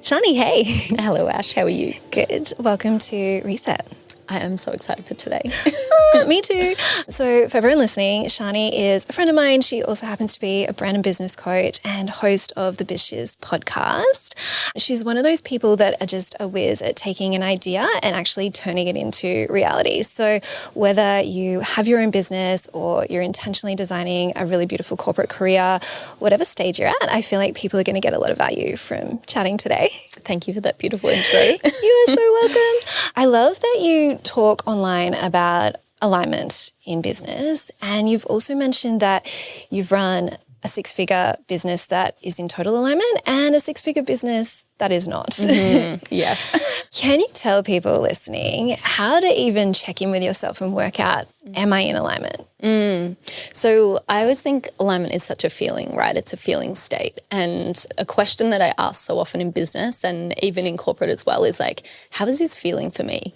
Shani, hey. Hello, Ash. How are you? Good. Welcome to Reset. I am so excited for today. Me too. So for everyone listening, Shani is a friend of mine. She also happens to be a brand and business coach and host of the Biz podcast. She's one of those people that are just a whiz at taking an idea and actually turning it into reality. So whether you have your own business or you're intentionally designing a really beautiful corporate career, whatever stage you're at, I feel like people are going to get a lot of value from chatting today. Thank you for that beautiful intro. You are so welcome. I love that you talk online about alignment in business, and you've also mentioned that you've run a six-figure business that is in total alignment and a six-figure business that is not. Mm-hmm. Yes. Can you tell people listening how to even check in with yourself and work out, am I in alignment? So I always think alignment is such a feeling, right? It's a feeling state. And a question that I ask so often in business and even in corporate as well is like, how is this feeling for me?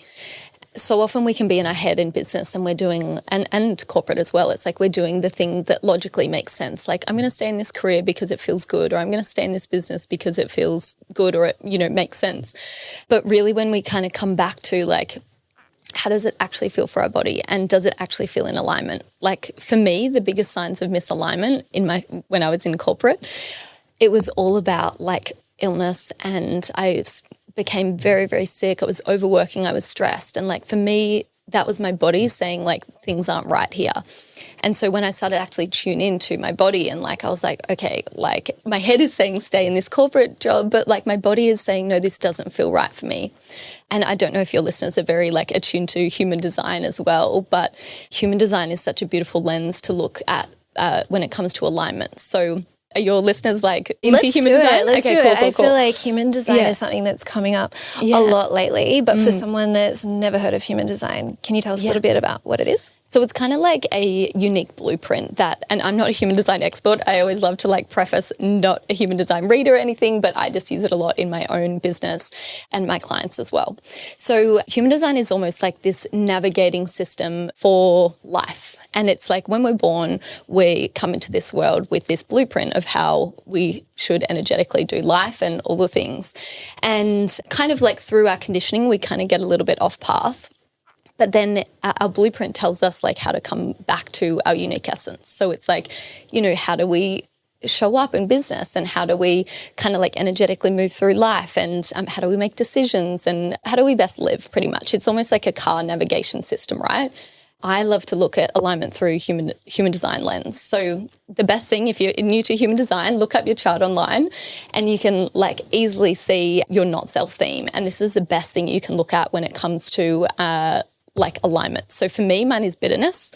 So often we can be in our head in business and we're doing, and corporate as well, it's like we're doing the thing that logically makes sense. Like, I'm going to stay in this career because it feels good, or I'm going to stay in this business because it feels good, or it, makes sense. But really when we kind of come back to like, how does it actually feel for our body, and does it actually feel in alignment? Like for me, the biggest signs of misalignment when I was in corporate, it was all about like illness, and I became very, very sick. I was overworking. I was stressed. And like for me, that was my body saying like things aren't right here. And so when I started actually tune into my body and like I was like, okay, like my head is saying stay in this corporate job, but like my body is saying, no, this doesn't feel right for me. And I don't know if your listeners are very like attuned to human design as well, but human design is such a beautiful lens to look at when it comes to alignment. So are your listeners like into human design? Let's do it. Cool. I feel like human design is something that's coming up a lot lately, but for someone that's never heard of human design, can you tell us a little bit about what it is? So it's kind of like a unique blueprint that, and I'm not a human design expert. I always love to like preface not a human design reader or anything, but I just use it a lot in my own business and my clients as well. So human design is almost like this navigating system for life. And it's like when we're born, we come into this world with this blueprint of how we should energetically do life and all the things. And kind of like through our conditioning, we kind of get a little bit off path. But then our blueprint tells us like how to come back to our unique essence. So it's like, how do we show up in business, and how do we kind of like energetically move through life, and how do we make decisions, and how do we best live pretty much? It's almost like a car navigation system, right? I love to look at alignment through human design lens. So the best thing, if you're new to human design, look up your chart online and you can like easily see your not self theme. And this is the best thing you can look at when it comes to like alignment. So for me, mine is bitterness.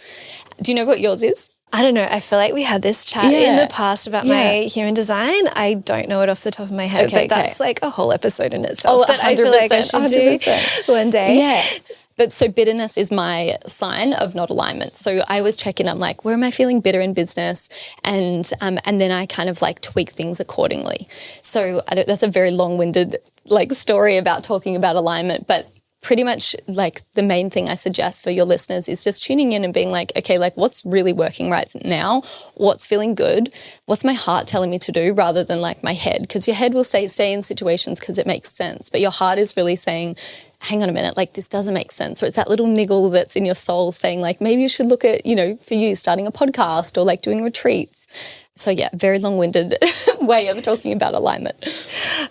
Do you know what yours is? I don't know. I feel like we had this chat in the past about my human design. I don't know it off the top of my head, but that's like a whole episode in itself that I feel like I should 100%. Do one day. Yeah. But so bitterness is my sign of not alignment. So I always check in. I'm like, where am I feeling bitter in business? And then I kind of like tweak things accordingly. So that's a very long-winded like story about talking about alignment, but pretty much like the main thing I suggest for your listeners is just tuning in and being like, okay, like what's really working right now? What's feeling good? What's my heart telling me to do, rather than like my head? Because your head will stay in situations because it makes sense. But your heart is really saying, hang on a minute, like this doesn't make sense. Or it's that little niggle that's in your soul saying like, maybe you should look at, for you starting a podcast or like doing retreats. So yeah, very long-winded way of talking about alignment.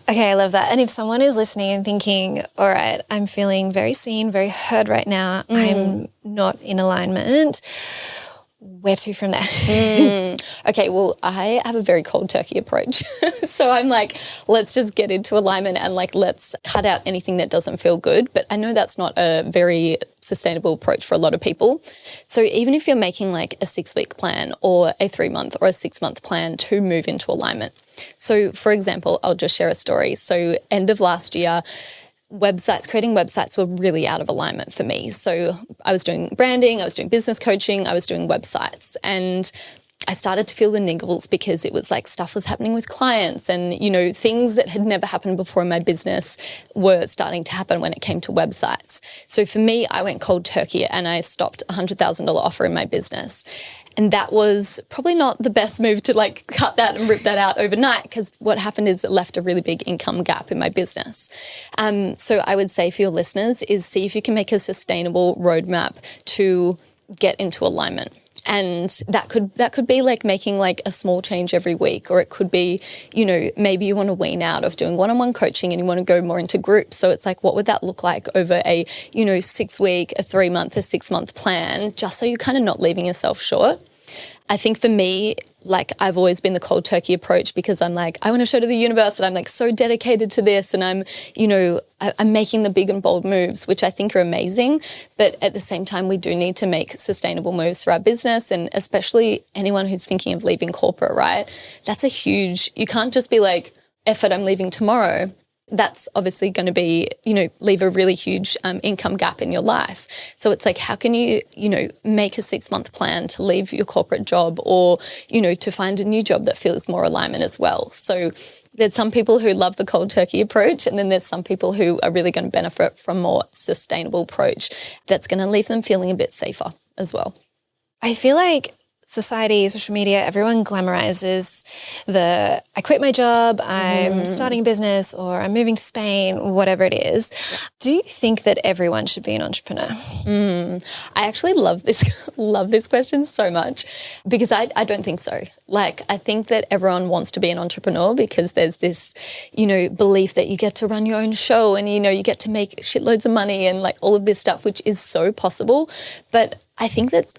Okay, I love that. And if someone is listening and thinking, all right, I'm feeling very seen, very heard right now, I'm not in alignment, where to from there? Okay, well, I have a very cold turkey approach. So I'm like, let's just get into alignment and like, let's cut out anything that doesn't feel good. But I know that's not a very sustainable approach for a lot of people. So even if you're making like a 6-week plan or a 3-month or a 6-month plan to move into alignment. So for example, I'll just share a story. So end of last year, creating websites were really out of alignment for me. So I was doing branding, I was doing business coaching, I was doing websites, and I started to feel the niggles because it was like stuff was happening with clients and, things that had never happened before in my business were starting to happen when it came to websites. So for me, I went cold turkey and I stopped a $100,000 offer in my business. And that was probably not the best move to like cut that and rip that out overnight, because what happened is it left a really big income gap in my business. So I would say for your listeners is see if you can make a sustainable roadmap to get into alignment. And that could be like making like a small change every week, or it could be, maybe you want to wean out of doing one-on-one coaching and you want to go more into groups. So it's like, what would that look like over a, 6-week, a 3-month, a 6-month plan, just so you're kind of not leaving yourself short. I think for me, like I've always been the cold turkey approach, because I'm like, I want to show to the universe that I'm like so dedicated to this, and I'm making the big and bold moves, which I think are amazing. But at the same time, we do need to make sustainable moves for our business, and especially anyone who's thinking of leaving corporate, right? That's you can't just be like, effort, I'm leaving tomorrow. That's obviously going to be, leave a really huge income gap in your life. So it's like, how can you, make a 6-month plan to leave your corporate job, or, to find a new job that feels more alignment as well. So there's some people who love the cold turkey approach, and then there's some people who are really going to benefit from more sustainable approach that's going to leave them feeling a bit safer as well. I feel like society, social media, everyone glamorizes I quit my job, I'm starting a business, or I'm moving to Spain, whatever it is. Yeah. Do you think that everyone should be an entrepreneur? I actually love this question so much, because I don't think so. Like, I think that everyone wants to be an entrepreneur because there's this, belief that you get to run your own show, and, you get to make shitloads of money and like all of this stuff, which is so possible. But I think that's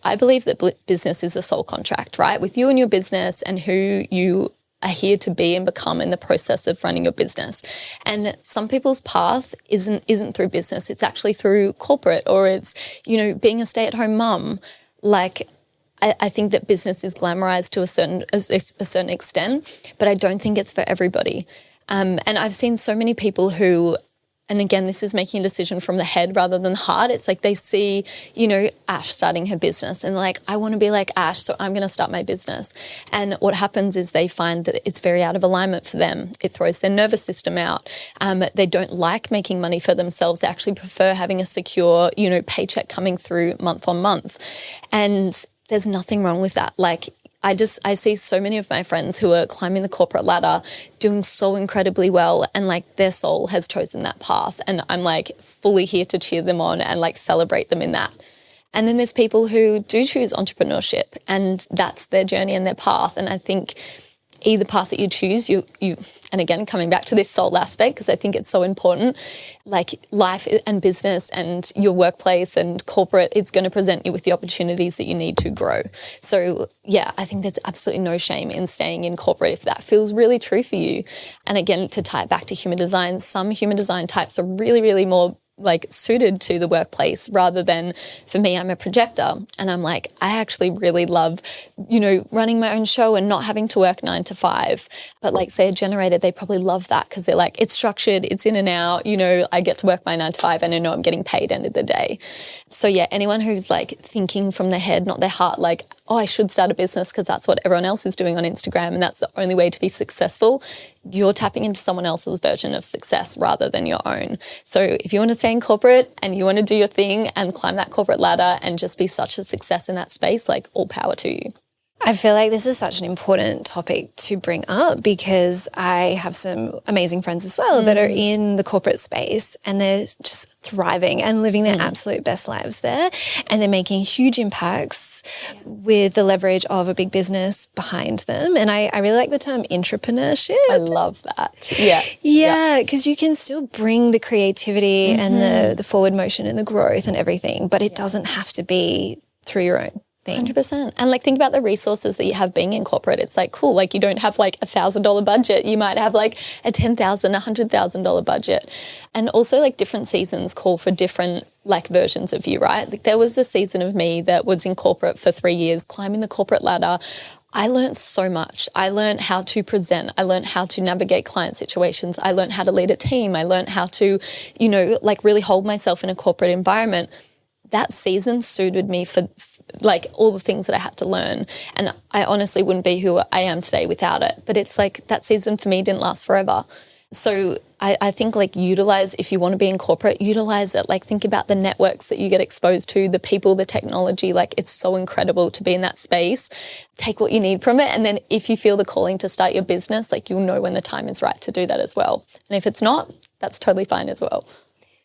I believe that business is a soul contract, right? With you and your business and who you are here to be and become in the process of running your business. And some people's path isn't through business. It's actually through corporate, or it's, being a stay-at-home mum. Like, I think that business is glamorized to a certain extent, but I don't think it's for everybody. And I've seen so many people who, and again, this is making a decision from the head rather than the heart. It's like they see, Ash starting her business, and like, I want to be like Ash, so I'm going to start my business. And what happens is they find that it's very out of alignment for them. It throws their nervous system out. They don't like making money for themselves. They actually prefer having a secure, paycheck coming through month on month. And there's nothing wrong with that. Like, I see so many of my friends who are climbing the corporate ladder, doing so incredibly well, and like their soul has chosen that path. And I'm like fully here to cheer them on and like celebrate them in that. And then there's people who do choose entrepreneurship, and that's their journey and their path. And I think either path that you choose, you and again, coming back to this soul aspect, because I think it's so important, like life and business and your workplace and corporate, it's going to present you with the opportunities that you need to grow. So yeah, I think there's absolutely no shame in staying in corporate if that feels really true for you. And again, to tie it back to human design, some human design types are really, really more like suited to the workplace, rather than, for me, I'm a projector, and I'm like, I actually really love, running my own show and not having to work 9 to 5. But like, say a generator, they probably love that because they're like, it's structured, it's in and out, I get to work my 9 to 5 and I know I'm getting paid end of the day. So yeah, anyone who's like thinking from their head, not their heart, like, oh, I should start a business because that's what everyone else is doing on Instagram and that's the only way to be successful, you're tapping into someone else's version of success rather than your own. So if you want to stay in corporate and you want to do your thing and climb that corporate ladder and just be such a success in that space, like, all power to you. I feel like this is such an important topic to bring up, because I have some amazing friends as well that are in the corporate space, and they're just thriving and living their absolute best lives there, and they're making huge impacts with the leverage of a big business behind them. And I really like the term intrapreneurship. I love that. Yeah. Yeah, because you can still bring the creativity and the forward motion and the growth and everything, but it doesn't have to be through your own thing. 100%. And like, think about the resources that you have being in corporate. It's like, cool, like you don't have like $1,000 budget. You might have like a $10,000, $100,000 budget. And also like different seasons call for different like versions of you, right? Like there was a season of me that was in corporate for 3 years, climbing the corporate ladder. I learned so much. I learned how to present. I learned how to navigate client situations. I learned how to lead a team. I learned how to, like really hold myself in a corporate environment. That season suited me for like all the things that I had to learn. And I honestly wouldn't be who I am today without it. But it's like that season for me didn't last forever. So I think like utilize, if you want to be in corporate, utilize it. Like think about the networks that you get exposed to, the people, the technology. Like it's so incredible to be in that space. Take what you need from it. And then if you feel the calling to start your business, like you'll know when the time is right to do that as well. And if it's not, that's totally fine as well.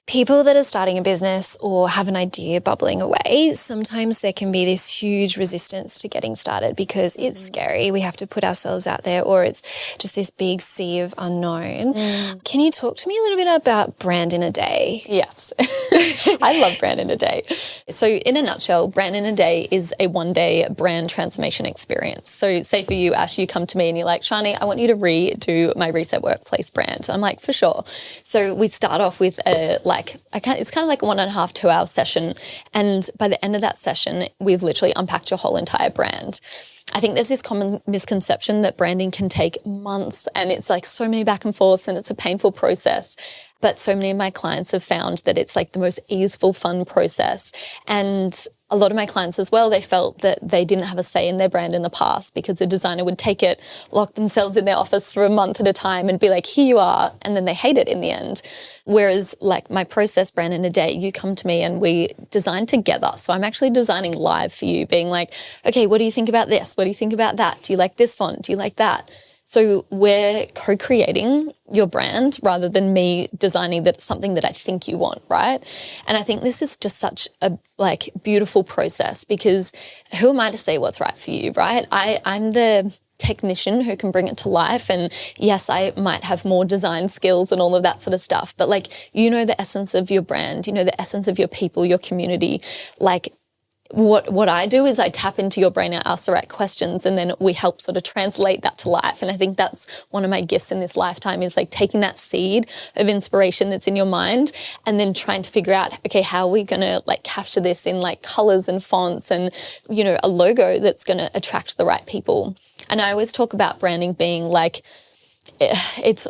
People that are starting a business or have an idea bubbling away, sometimes there can be this huge resistance to getting started because it's scary. We have to put ourselves out there, or it's just this big sea of unknown. Can you talk to me a little bit about Brand in a Day? Yes. I love Brand in a Day. So in a nutshell, Brand in a Day is a one-day brand transformation experience. So say for you, Ash, you come to me and you're like, Shani, I want you to redo my Reset Workplace brand. I'm like, for sure. So we start off with it's kind of like a 1.5, 2 hour session. And by the end of that session, we've literally unpacked your whole entire brand. I think there's this common misconception that branding can take months and it's like so many back and forths and it's a painful process. But so many of my clients have found that it's like the most easeful, fun process. And a lot of my clients as well, they felt that they didn't have a say in their brand in the past because a designer would take it, lock themselves in their office for a month at a time and be like, here you are. And then they hate it in the end. Whereas like my process, Brand in a Day, you come to me and we design together. So I'm actually designing live for you, being like, okay, what do you think about this? What do you think about that? Do you like this font? Do you like that? So we're co-creating your brand rather than me designing that something that I think you want, right? And I think this is just such a like beautiful process because who am I to say what's right for you, right? I'm the technician who can bring it to life, and yes, I might have more design skills and all of that sort of stuff, but like you know the essence of your brand, you know the essence of your people, your community. Like what I do is I tap into your brain, I ask the right questions, and then we help sort of translate that to life. And I think that's one of my gifts in this lifetime is like taking that seed of inspiration that's in your mind and then trying to figure out, okay, how are we going to like capture this in like colors and fonts and, you know, a logo that's going to attract the right people. And I always talk about branding being like, this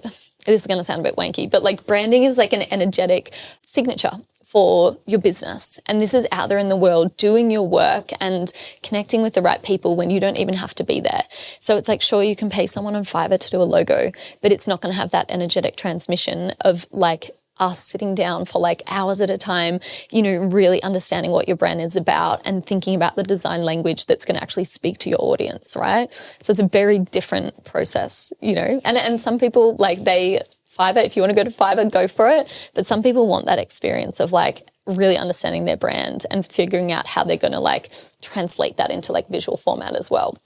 is going to sound a bit wanky, but like branding is like an energetic signature for your business. And this is out there in the world doing your work and connecting with the right people when you don't even have to be there. So it's like, sure, you can pay someone on Fiverr to do a logo, but it's not going to have that energetic transmission of like us sitting down for like hours at a time, you know, really understanding what your brand is about and thinking about the design language that's going to actually speak to your audience, right? So it's a very different process, you know, and some people like Fiverr, if you want to go to Fiverr, go for it. But some people want that experience of like really understanding their brand and figuring out how they're going to like translate that into like visual format as well.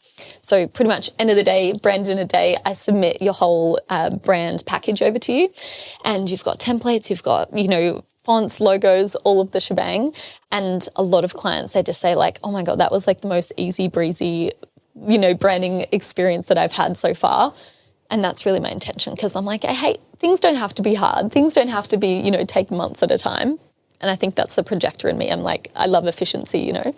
So pretty much end of the day, Brand in a Day, I submit your whole brand package over to you and you've got templates, you've got, you know, fonts, logos, all of the shebang. And a lot of clients, they just say like, oh my God, that was like the most easy breezy, you know, branding experience that I've had so far. And that's really my intention because I'm like, things don't have to be hard. Things don't have to be, you know, take months at a time. And I think that's the projector in me. I'm like, I love efficiency, you know.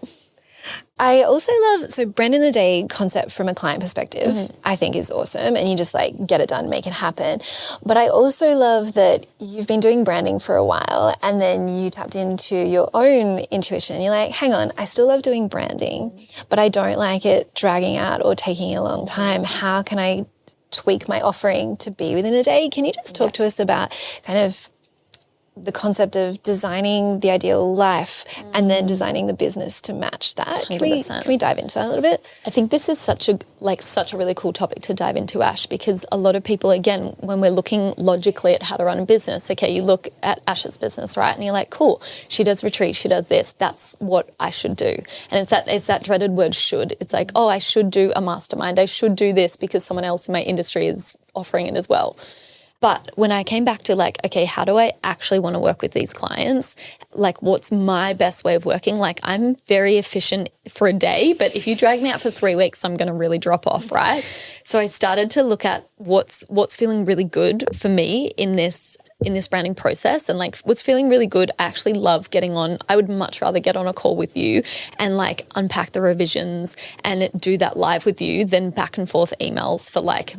I also so Brand in a Day concept from a client perspective, I think is awesome. And you just like get it done, make it happen. But I also love that you've been doing branding for a while and then you tapped into your own intuition. You're like, hang on, I still love doing branding, but I don't like it dragging out or taking a long time. How can I tweak my offering to be within a day? Can you just talk to us about kind of the concept of designing the ideal life and then designing the business to match that? Can we dive into that a little bit? I think this is such a really cool topic to dive into, Ash, because a lot of people, again, when we're looking logically at how to run a business, okay, you look at Ash's business, right? And you're like, cool, she does retreats, she does this, that's what I should do. And it's that dreaded word should. It's like, oh, I should do a mastermind, I should do this because someone else in my industry is offering it as well. But when I came back to like, okay, how do I actually want to work with these clients? Like, what's my best way of working? Like, I'm very efficient for a day, but if you drag me out for 3 weeks, I'm going to really drop off, right? So I started to look at what's feeling really good for me in this branding process, and like what's feeling really good. I actually love getting on. I would much rather get on a call with you and like unpack the revisions and do that live with you than back and forth emails for like,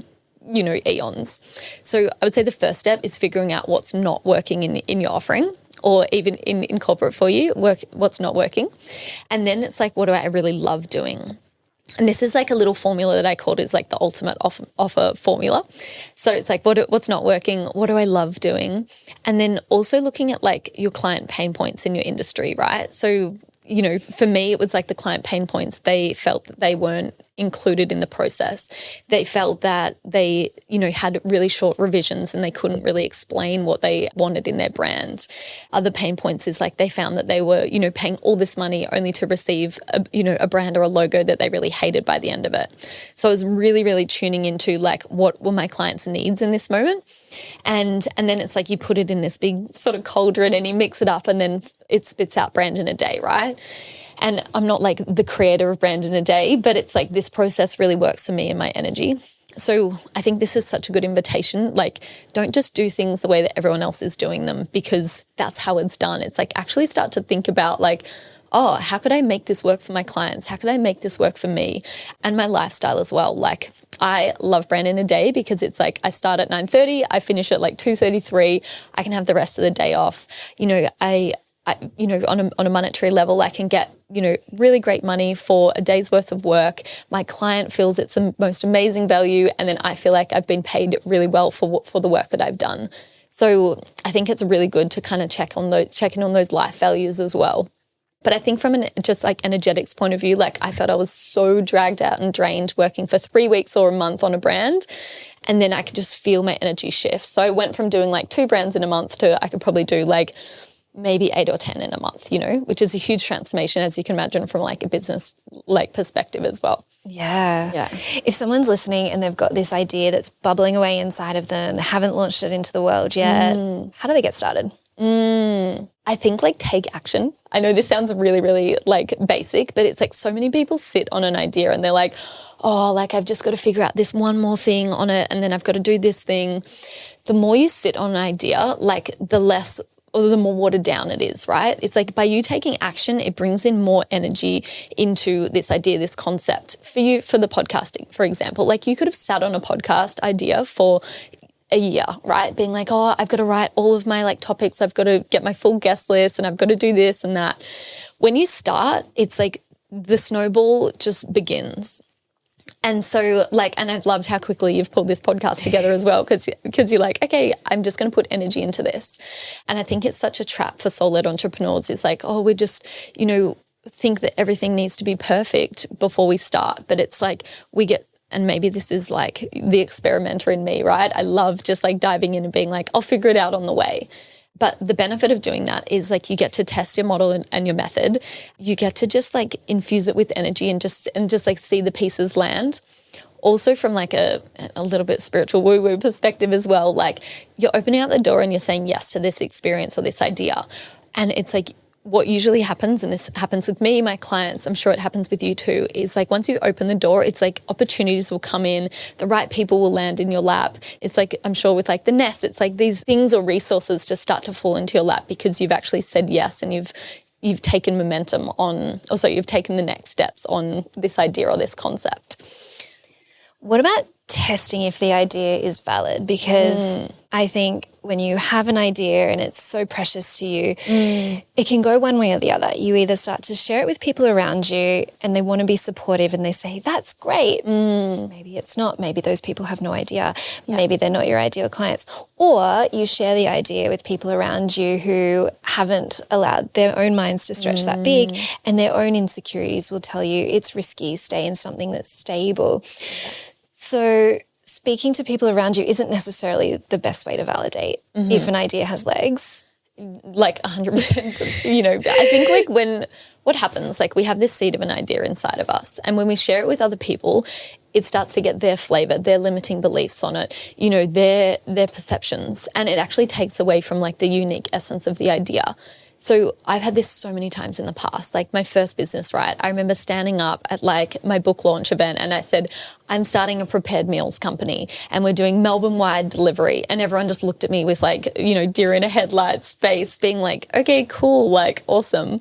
you know, eons. So I would say the first step is figuring out what's not working in your offering, or even in corporate for you, what's not working. And then it's like, what do I really love doing? And this is like a little formula that I called is like the ultimate offer formula. So it's like, what's not working? What do I love doing? And then also looking at like your client pain points in your industry, right? So, for me, it was like the client pain points. They felt that they weren't included in the process. They felt that they, had really short revisions and they couldn't really explain what they wanted in their brand. Other pain points is like they found that they were, paying all this money only to receive a brand or a logo that they really hated by the end of it. So I was really, really tuning into like what were my clients' needs in this moment. And then it's like you put it in this big sort of cauldron and you mix it up and then it spits out brand in a day, right? And I'm not like the creator of brand in a day, but it's like this process really works for me and my energy. So I think this is such a good invitation. Like, don't just do things the way that everyone else is doing them because that's how it's done. It's like actually start to think about like, oh, how could I make this work for my clients? How could I make this work for me and my lifestyle as well? Like, I love brand in a day because it's like I start at 9:30, I finish at like 2:33. I can have the rest of the day off. On a monetary level, I can get, really great money for a day's worth of work. My client feels it's the most amazing value. And then I feel like I've been paid really well for the work that I've done. So I think it's really good to kind of check in on those life values as well. But I think from just like energetics point of view, like I felt I was so dragged out and drained working for 3 weeks or a month on a brand. And then I could just feel my energy shift. So I went from doing like 2 brands in a month to I could probably do like maybe 8 or 10 in a month, which is a huge transformation, as you can imagine, from like a business like perspective as well. Yeah. If someone's listening and they've got this idea that's bubbling away inside of them, they haven't launched it into the world yet, how do they get started? I think like take action. I know this sounds really, really like basic, but it's like so many people sit on an idea and they're like, oh, like I've just got to figure out this one more thing on it and then I've got to do this thing. The more you sit on an idea, like the less or the more watered down it is, right? It's like by you taking action, it brings in more energy into this idea, this concept. For you, for the podcasting, for example, like you could have sat on a podcast idea for a year, right? Being like, oh, I've got to write all of my like topics. I've got to get my full guest list and I've got to do this and that. When you start, it's like the snowball just begins. And so and I've loved how quickly you've pulled this podcast together as well because you're like, okay, I'm just going to put energy into this. And I think it's such a trap for soul-led entrepreneurs. It's like, oh, we just, think that everything needs to be perfect before we start. But it's like and maybe this is like the experimenter in me, right? I love just like diving in and being like, I'll figure it out on the way. But the benefit of doing that is like you get to test your model and your method. You get to just like infuse it with energy and just like see the pieces land. Also from like a little bit spiritual woo-woo perspective as well, like you're opening up the door and you're saying yes to this experience or this idea. And it's like what usually happens, and this happens with me, my clients, I'm sure it happens with you too, is like once you open the door, it's like opportunities will come in, the right people will land in your lap. It's like, I'm sure with like the nest, it's like these things or resources just start to fall into your lap because you've actually said yes and you've taken momentum on, also you've taken the next steps on this idea or this concept. What about testing if the idea is valid? Because I think when you have an idea and it's so precious to you, it can go one way or the other. You either start to share it with people around you and they want to be supportive and they say, that's great. Maybe it's not. Maybe those people have no idea. Maybe they're not your ideal clients. Or you share the idea with people around you who haven't allowed their own minds to stretch that big, and their own insecurities will tell you it's risky, stay in something that's stable. So speaking to people around you isn't necessarily the best way to validate if an idea has legs. Like 100%, I think like what happens, like we have this seed of an idea inside of us, and when we share it with other people, it starts to get their flavor, their limiting beliefs on it, their perceptions, and it actually takes away from like the unique essence of the idea. So I've had this so many times in the past, like my first business, right? I remember standing up at like my book launch event and I said, I'm starting a prepared meals company and we're doing Melbourne-wide delivery. And everyone just looked at me with like, deer in a headlights face, being like, okay, cool, like awesome.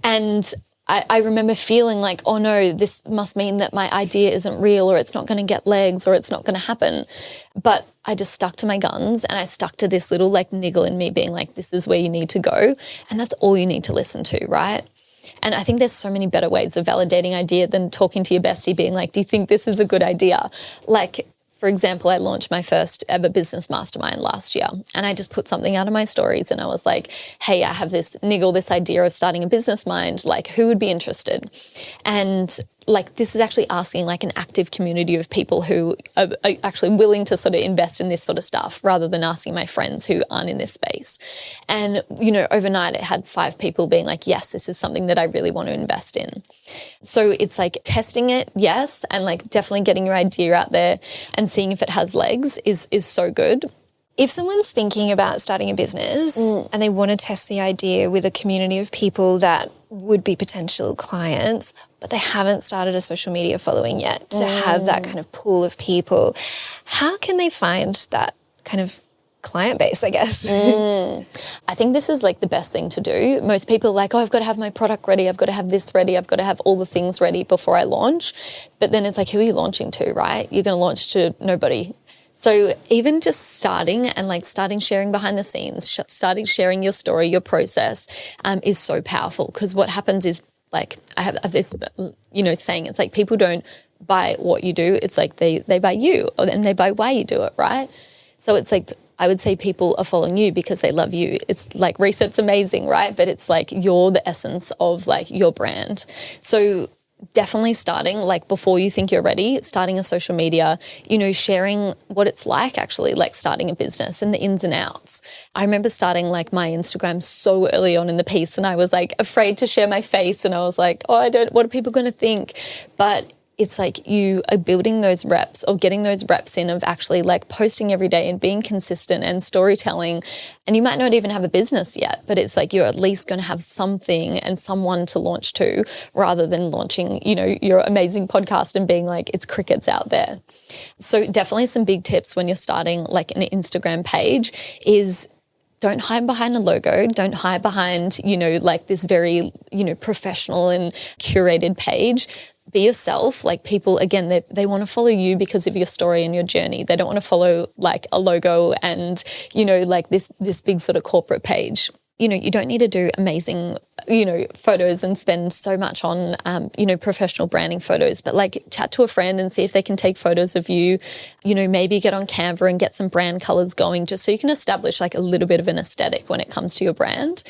And I remember feeling like, oh no, this must mean that my idea isn't real or it's not going to get legs or it's not going to happen. But I just stuck to my guns and I stuck to this little like niggle in me being like, this is where you need to go. And that's all you need to listen to, right? And I think there's so many better ways of validating idea than talking to your bestie being like, do you think this is a good idea? Like, for example, I launched my first ever business mastermind last year, and I just put something out of my stories and I was like, hey, I have this idea of starting a business mind, like who would be interested? And like this is actually asking like an active community of people who are actually willing to sort of invest in this sort of stuff rather than asking my friends who aren't in this space. And, you know, overnight it had 5 people being like, yes, this is something that I really want to invest in. So it's like testing it, yes, and like definitely getting your idea out there and seeing if it has legs is so good. If someone's thinking about starting a business and they want to test the idea with a community of people that would be potential clients, but they haven't started a social media following yet to have that kind of pool of people, how can they find that kind of client base, I guess? I think this is like the best thing to do. Most people are like, oh, I've got to have my product ready. I've got to have this ready. I've got to have all the things ready before I launch. But then it's like, who are you launching to, right? You're going to launch to nobody. So even just starting sharing behind the scenes, starting sharing your story, your process is so powerful, because what happens is, like, I have this, saying, it's like people don't buy what you do. It's like they buy you, and they buy why you do it, right? So it's like, I would say people are following you because they love you. It's like Reset's amazing, right? But it's like you're the essence of like your brand. So definitely starting, like before you think you're ready, starting a social media, sharing what it's like actually, like starting a business and the ins and outs. I remember starting like my Instagram so early on in the piece, and I was like afraid to share my face, and I was like, what are people going to think? But it's like you are building those reps, or getting those reps in, of actually like posting every day and being consistent and storytelling. And you might not even have a business yet, but it's like you're at least going to have something and someone to launch to, rather than launching, your amazing podcast and being like, it's crickets out there. So definitely some big tips when you're starting like an Instagram page is, don't hide behind a logo. Don't hide behind, like this very, professional and curated page. Be yourself. Like people, again, they want to follow you because of your story and your journey. They don't want to follow like a logo and, like this big sort of corporate page. You don't need to do amazing, photos and spend so much on, professional branding photos, but like chat to a friend and see if they can take photos of you, maybe get on Canva and get some brand colors going, just so you can establish like a little bit of an aesthetic when it comes to your brand.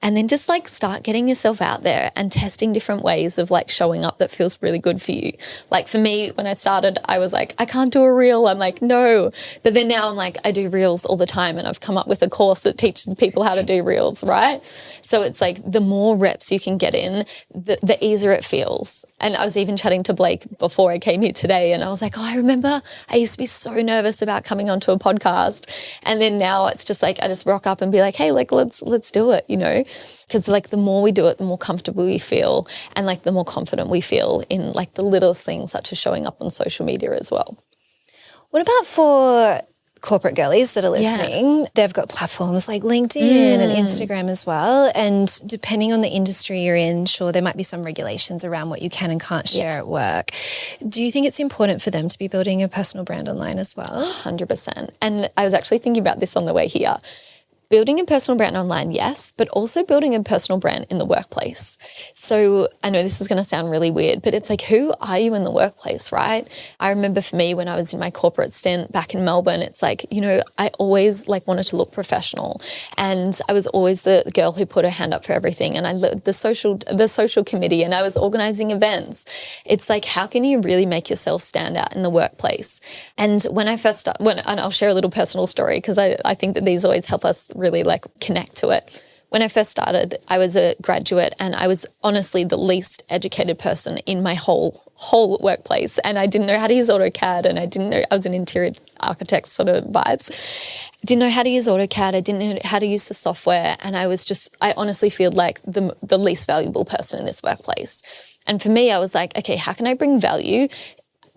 And then just like start getting yourself out there and testing different ways of like showing up that feels really good for you. Like for me, when I started, I was like, I can't do a reel. I'm like, no. But then now I'm like, I do reels all the time, and I've come up with a course that teaches people how to do reels, right? So it's like the more reps you can get in, the easier it feels. And I was even chatting to Blake before I came here today, and I was like, I remember I used to be so nervous about coming onto a podcast. And then now it's just like, I just rock up and be like, hey, like, let's do it, because like the more we do it, the more comfortable we feel, and like the more confident we feel in like the littlest things, such as showing up on social media as well. What about for corporate girlies that are listening? Yeah. They've got platforms like LinkedIn and Instagram as well. And depending on the industry you're in, sure, there might be some regulations around what you can and can't share at work. Do you think it's important for them to be building a personal brand online as well? 100%. And I was actually thinking about this on the way here. Building a personal brand online, yes, but also building a personal brand in the workplace. So I know this is going to sound really weird, but it's like, who are you in the workplace, right? I remember for me when I was in my corporate stint back in Melbourne, it's like, I always like wanted to look professional, and I was always the girl who put her hand up for everything, and I led the social committee, and I was organizing events. It's like, how can you really make yourself stand out in the workplace? And when I first and I'll share a little personal story, because I think that these always help us really like connect to it. When I first started, I was a graduate, and I was honestly the least educated person in my whole workplace. And I didn't know how to use AutoCAD, and I was an interior architect sort of vibes. Didn't know how to use AutoCAD. I didn't know how to use the software. And I honestly feel like the least valuable person in this workplace. And for me, I was like, okay, how can I bring value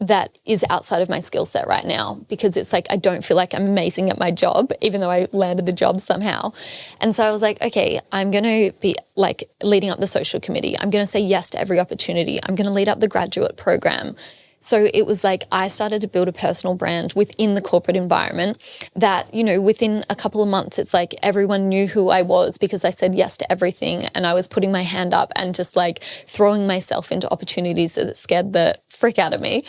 that is outside of my skill set right now? Because it's like, I don't feel like I'm amazing at my job, even though I landed the job somehow. And so I was like, okay, I'm going to be like leading up the social committee. I'm going to say yes to every opportunity. I'm going to lead up the graduate program. So it was like I started to build a personal brand within the corporate environment that, you know, within a couple of months, it's like everyone knew who I was because I said yes to everything and I was putting my hand up and just like throwing myself into opportunities that scared the frick out of me.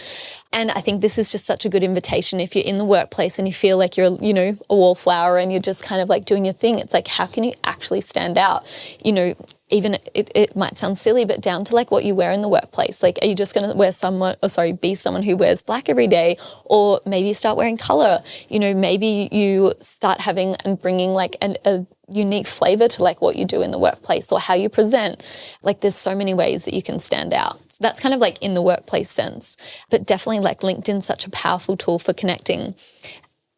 And I think this is just such a good invitation if you're in the workplace and you feel like you're, you know, a wallflower and you're just kind of like doing your thing. It's like, how can you actually stand out? You know, even it might sound silly, but down to like what you wear in the workplace. Like, are you just going to be someone who wears black every day? Or maybe you start wearing color. You know, maybe you start having and bringing like a unique flavor to like what you do in the workplace or how you present. Like there's so many ways that you can stand out. So that's kind of like in the workplace sense, but definitely like LinkedIn's such a powerful tool for connecting.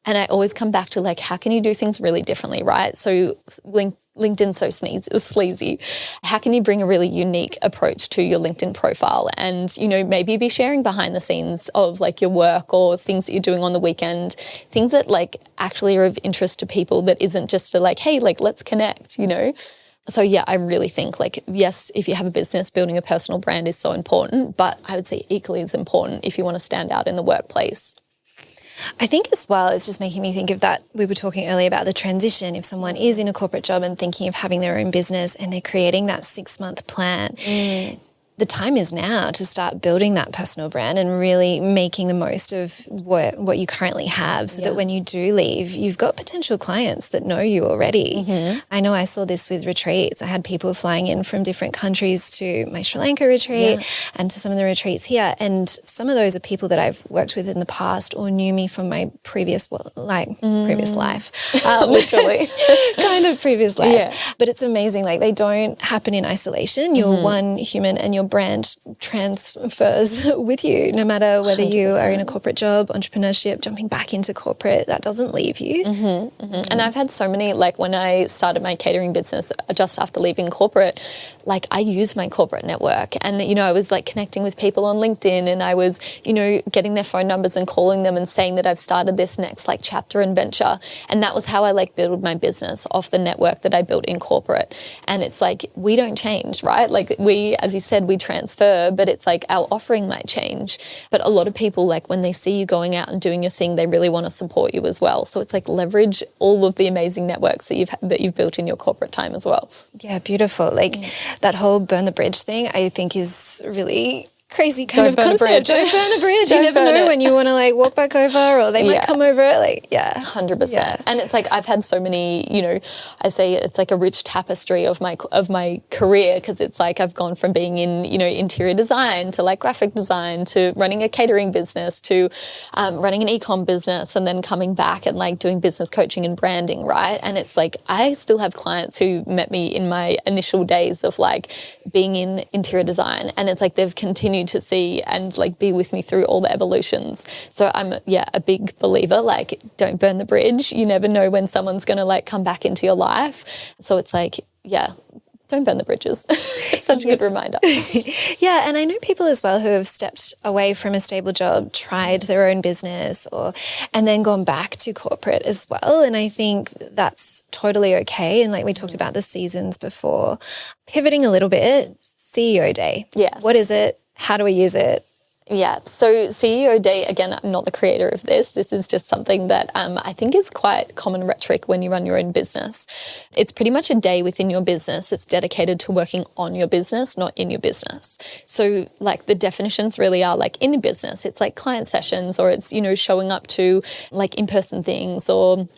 And I always come back to like, how can you do things really differently, right? So LinkedIn's so sleazy. How can you bring a really unique approach to your LinkedIn profile and, you know, maybe be sharing behind the scenes of like your work or things that you're doing on the weekend, things that like actually are of interest to people that isn't just a like, hey, like let's connect, you know? So yeah, I really think like, yes, if you have a business, building a personal brand is so important, but I would say equally as important if you want to stand out in the workplace. I think as well, it's just making me think of that. We were talking earlier about the transition. If someone is in a corporate job and thinking of having their own business and they're creating that 6-month plan, the time is now to start building that personal brand and really making the most of what you currently have so that when you do leave, you've got potential clients that know you already. Mm-hmm. I know I saw this with retreats. I had people flying in from different countries to my Sri Lanka retreat and to some of the retreats here. And some of those are people that I've worked with in the past or knew me from my previous life. Literally. Kind of previous life. Yeah. But it's amazing. Like they don't happen in isolation. You're one human and your brand transfers with you, no matter whether 100%. You are in a corporate job, entrepreneurship, jumping back into corporate, that doesn't leave you. Mm-hmm, mm-hmm. And I've had so many, like when I started my catering business just after leaving corporate, like I used my corporate network and, you know, I was like connecting with people on LinkedIn and I was, you know, getting their phone numbers and calling them and saying that I've started this next like chapter and venture. And that was how I like built my business off the network that I built in corporate. And it's like, we don't change, right? Like we, as you said, we transfer, but it's like our offering might change. But a lot of people, like when they see you going out and doing your thing, they really want to support you as well. So it's like leverage all of the amazing networks that you've built in your corporate time as well. Yeah, beautiful. Like that whole burn the bridge thing, I think is really crazy kind of concept. Don't burn a bridge. You never know when you want to like walk back over or they might come over. Like, 100%. Yeah. And it's like I've had so many, you know, I say it's like a rich tapestry of my career because it's like I've gone from being in, you know, interior design to like graphic design to running a catering business to running an e-com business and then coming back and like doing business coaching and branding, right? And it's like I still have clients who met me in my initial days of like being in interior design and it's like they've continued to see and like be with me through all the evolutions. So I'm a big believer, like don't burn the bridge. You never know when someone's going to like come back into your life. So it's like, don't burn the bridges. It's such a good reminder. Yeah, and I know people as well who have stepped away from a stable job, tried their own business and then gone back to corporate as well. And I think that's totally okay. And like we talked about the seasons before, pivoting a little bit, CEO Day. Yes. What is it? How do we use it? Yeah, so CEO Day, again, I'm not the creator of this. This is just something that I think is quite common rhetoric when you run your own business. It's pretty much a day within your business that's dedicated to working on your business, not in your business. So like the definitions really are like in a business, it's like client sessions or it's, you know, showing up to like in-person things or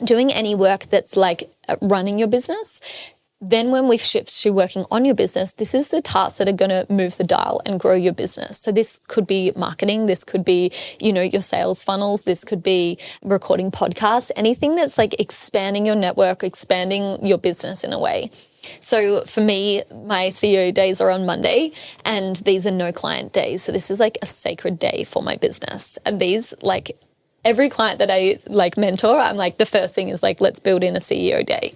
doing any work that's like running your business. Then when we shift to working on your business, this is the tasks that are going to move the dial and grow your business. So this could be marketing, this could be, you know, your sales funnels, this could be recording podcasts, anything that's like expanding your network, expanding your business in a way. So for me, my CEO days are on Monday and these are no client days. So this is like a sacred day for my business. And these like every client that I like mentor, I'm like the first thing is like, let's build in a CEO day.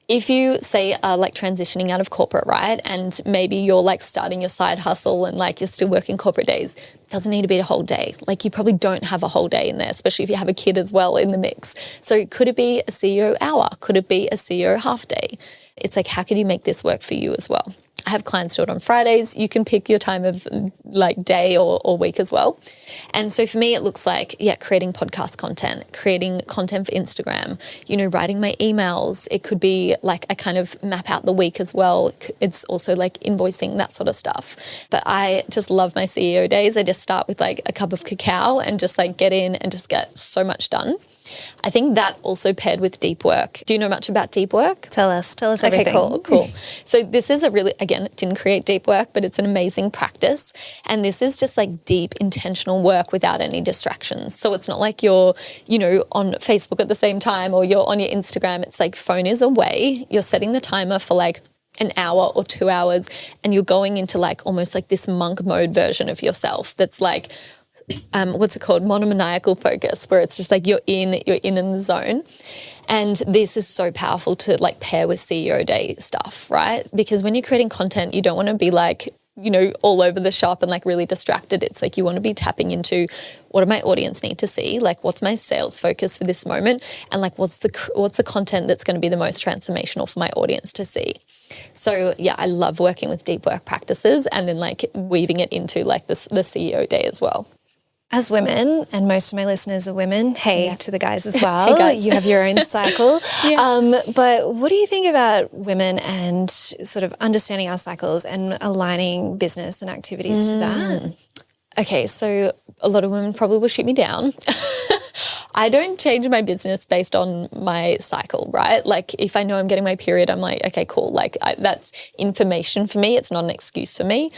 If you say are like transitioning out of corporate, right, and maybe you're like starting your side hustle and like you're still working corporate days, it doesn't need to be a whole day. Like you probably don't have a whole day in there, especially if you have a kid as well in the mix. So could it be a CEO hour? Could it be a CEO half day? It's like, how could you make this work for you as well? I have clients do it on Fridays. You can pick your time of like day or week as well. And so for me, it looks like, creating podcast content, creating content for Instagram, writing my emails. It could be like I kind of map out the week as well. It's also like invoicing, that sort of stuff. But I just love my CEO days. I just start with like a cup of cacao and just like get in and just get so much done. I think that also paired with deep work. Do you know much about deep work? Tell us everything. Okay, cool. So this is again, it didn't create deep work, but it's an amazing practice. And this is just like deep, intentional work without any distractions. So it's not like you're, on Facebook at the same time or you're on your Instagram. It's like phone is away. You're setting the timer for like an hour or 2 hours and you're going into like almost like this monk mode version of yourself that's like, what's it called? Monomaniacal focus, where it's just like you're in the zone. And this is so powerful to like pair with CEO day stuff, right? Because when you're creating content, you don't want to be like, all over the shop and like really distracted. It's like you want to be tapping into what do my audience need to see? Like what's my sales focus for this moment? And like what's the content that's going to be the most transformational for my audience to see? So yeah, I love working with deep work practices and then like weaving it into like the CEO day as well. As women, and most of my listeners are women, to the guys as well. Hey guys. You have your own cycle. But what do you think about women and sort of understanding our cycles and aligning business and activities to that? Okay, so a lot of women probably will shoot me down. I don't change my business based on my cycle, right? Like if I know I'm getting my period, I'm like, okay, cool. Like that's information for me. It's not an excuse for me.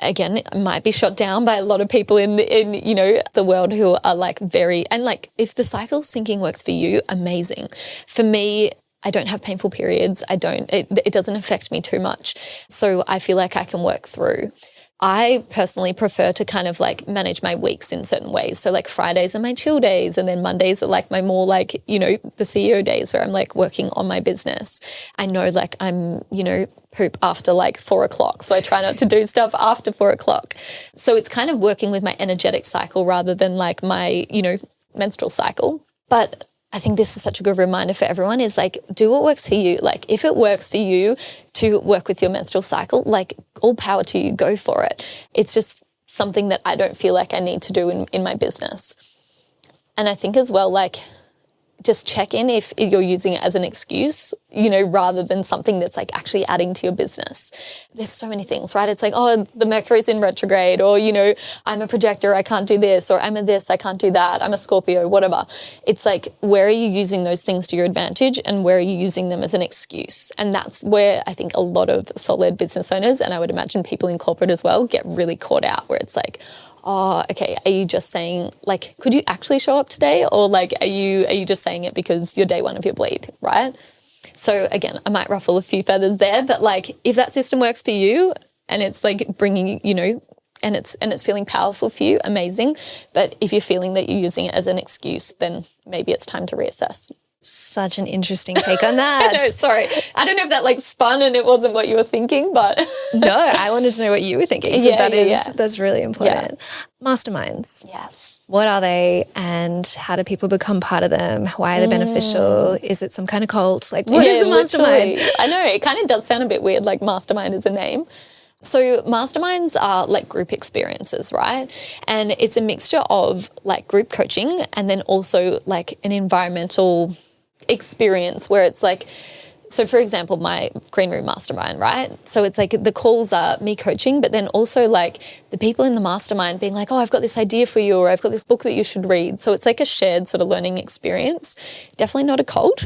Again, it might be shot down by a lot of people in the world who are like and like if the cycle syncing works for you, amazing. For me, I don't have painful periods. It doesn't affect me too much. So I feel like I can work through. I personally prefer to kind of like manage my weeks in certain ways. So like Fridays are my chill days and then Mondays are like my more like, the CEO days where I'm like working on my business. I know like I'm, poop after like 4 o'clock. So I try not to do stuff after 4 o'clock. So it's kind of working with my energetic cycle rather than like my, menstrual cycle. But I think this is such a good reminder for everyone is like, do what works for you. Like if it works for you to work with your menstrual cycle, like all power to you, go for it. It's just something that I don't feel like I need to do in my business. And I think as well, like just check in if you're using it as an excuse, rather than something that's like actually adding to your business. There's so many things, right? It's like, oh, the Mercury's in retrograde, or, I'm a projector, I can't do this, or I'm a this, I can't do that, I'm a Scorpio, whatever. It's like, where are you using those things to your advantage and where are you using them as an excuse? And that's where I think a lot of solid business owners, and I would imagine people in corporate as well, get really caught out where it's like, oh, okay, are you just saying, like, could you actually show up today? Or like, are you just saying it because you're day one of your bleed, right? So again, I might ruffle a few feathers there, but like, if that system works for you and it's like bringing, and it's feeling powerful for you, amazing. But if you're feeling that you're using it as an excuse, then maybe it's time to reassess. Such an interesting take on that. I know, sorry. I don't know if that like spun and it wasn't what you were thinking, but. No, I wanted to know what you were thinking. So that's really important. Yeah. Masterminds. Yes. What are they and how do people become part of them? Why are they beneficial? Is it some kind of cult? Like what is a mastermind? Literally. I know, it kind of does sound a bit weird, like mastermind is a name. So masterminds are like group experiences, right? And it's a mixture of like group coaching and then also like an environmental experience where it's like, so for example, my green room mastermind, right? So it's like the calls are me coaching, but then also like the people in the mastermind being like, oh, I've got this idea for you, or I've got this book that you should read. So it's like a shared sort of learning experience. Definitely not a cult,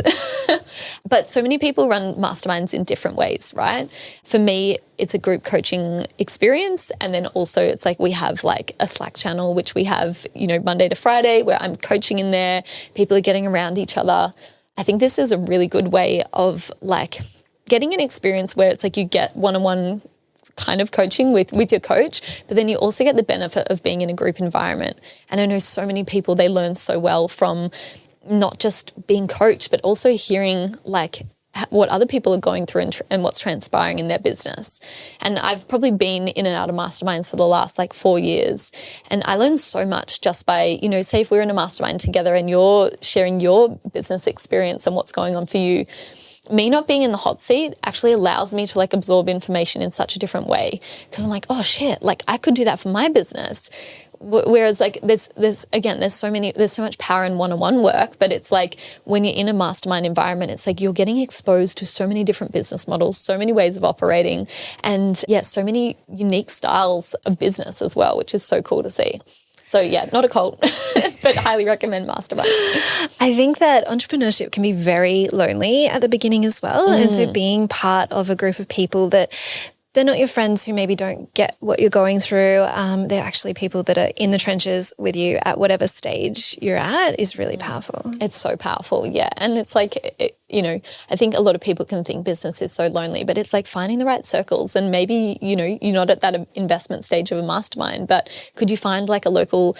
but so many people run masterminds in different ways, right? For me, it's a group coaching experience. And then also it's like we have like a Slack channel, which we have, Monday to Friday where I'm coaching in there. People are getting around each other. I think this is a really good way of like getting an experience where it's like you get one-on-one kind of coaching with your coach, but then you also get the benefit of being in a group environment. And I know so many people, they learn so well from not just being coached, but also hearing like what other people are going through and what's transpiring in their business. And I've probably been in and out of masterminds for the last like 4 years. And I learned so much just by, say if we're in a mastermind together and you're sharing your business experience and what's going on for you, me not being in the hot seat actually allows me to like absorb information in such a different way, because I'm like, oh shit, like I could do that for my business. Whereas like there's so much power in one-on-one work, but it's like when you're in a mastermind environment, it's like you're getting exposed to so many different business models, so many ways of operating, and so many unique styles of business as well, which is so cool to see. So yeah, not a cult, but highly recommend masterminds. I think that entrepreneurship can be very lonely at the beginning as well. And so being part of a group of people that they're not your friends who maybe don't get what you're going through. They're actually people that are in the trenches with you at whatever stage you're at is really powerful. It's so powerful, yeah. And it's like, I think a lot of people can think business is so lonely, but it's like finding the right circles. And maybe, you're not at that investment stage of a mastermind, but could you find like a local,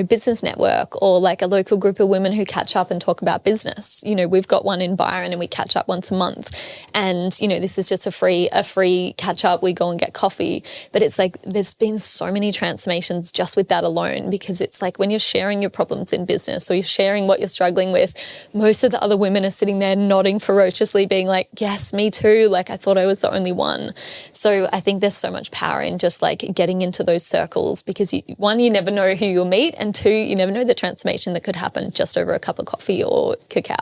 business network, or like a local group of women who catch up and talk about business? We've got one in Byron and we catch up once a month. And, this is just a free catch up. We go and get coffee. But it's like there's been so many transformations just with that alone, because it's like when you're sharing your problems in business or you're sharing what you're struggling with, most of the other women are sitting there nodding ferociously, being like, yes, me too. Like I thought I was the only one. So I think there's so much power in just like getting into those circles, because one, you never know who you'll meet, and two, you never know the transformation that could happen just over a cup of coffee or cacao.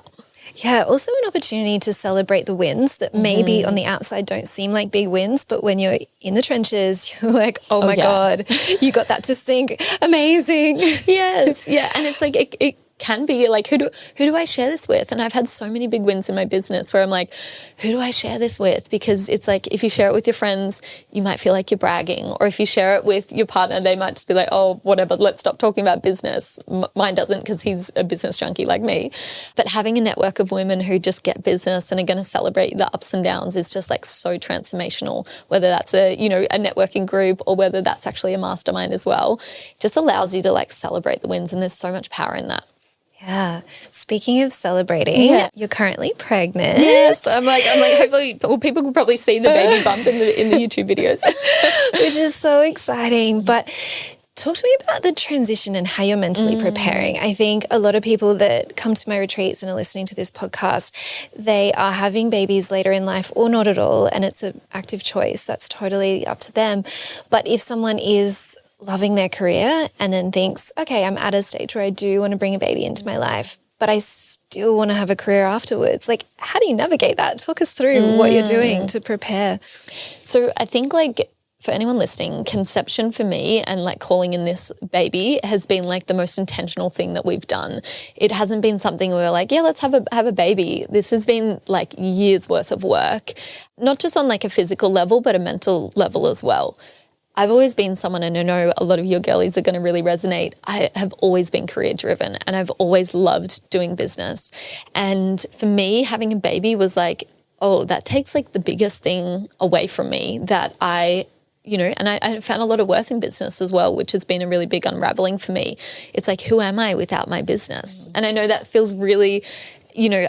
Yeah, also an opportunity to celebrate the wins that maybe on the outside don't seem like big wins, but when you're in the trenches, you're like, oh my God, you got that to sink. Amazing. Yes. Yeah. And it's like, it can be like, who do I share this with? And I've had so many big wins in my business where I'm like, who do I share this with? Because it's like, if you share it with your friends, you might feel like you're bragging. Or if you share it with your partner, they might just be like, oh, whatever, let's stop talking about business. Mine doesn't, because he's a business junkie like me. But having a network of women who just get business and are going to celebrate the ups and downs is just like so transformational, whether that's a networking group or whether that's actually a mastermind as well. It just allows you to like celebrate the wins, and there's so much power in that. Yeah. Speaking of celebrating, you're currently pregnant. Yes. I'm like, hopefully, people can probably see the baby bump in the YouTube videos, which is so exciting. But talk to me about the transition and how you're mentally preparing. I think a lot of people that come to my retreats and are listening to this podcast, they are having babies later in life or not at all, and it's an active choice. That's totally up to them. But if someone is loving their career and then thinks, okay, I'm at a stage where I do want to bring a baby into my life, but I still want to have a career afterwards. Like, how do you navigate that? Talk us through what you're doing to prepare. So I think like for anyone listening, conception for me and like calling in this baby has been like the most intentional thing that we've done. It hasn't been something where we're like, yeah, let's have a baby. This has been like years worth of work, not just on like a physical level, but a mental level as well. I've always been someone, and I know a lot of your girlies are going to really resonate. I have always been career driven, and I've always loved doing business. And for me, having a baby was like, oh, that takes like the biggest thing away from me that I found a lot of worth in business as well, which has been a really big unraveling for me. It's like, who am I without my business? And I know that feels really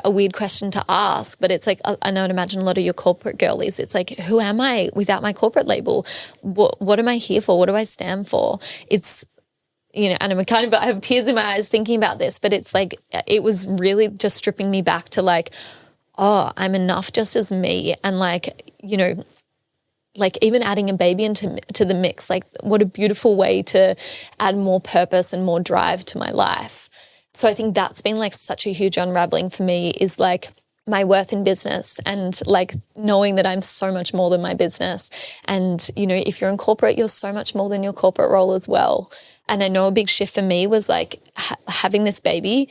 a weird question to ask, but it's like, I know and imagine a lot of your corporate girlies, it's like, who am I without my corporate label? What am I here for? What do I stand for? It's, and I have tears in my eyes thinking about this, but it's like, it was really just stripping me back to like, oh, I'm enough just as me. And like, like even adding a baby into the mix, like what a beautiful way to add more purpose and more drive to my life. So I think that's been like such a huge unraveling for me, is like my worth in business and like knowing that I'm so much more than my business. And, if you're in corporate, you're so much more than your corporate role as well. And I know a big shift for me was like having this baby,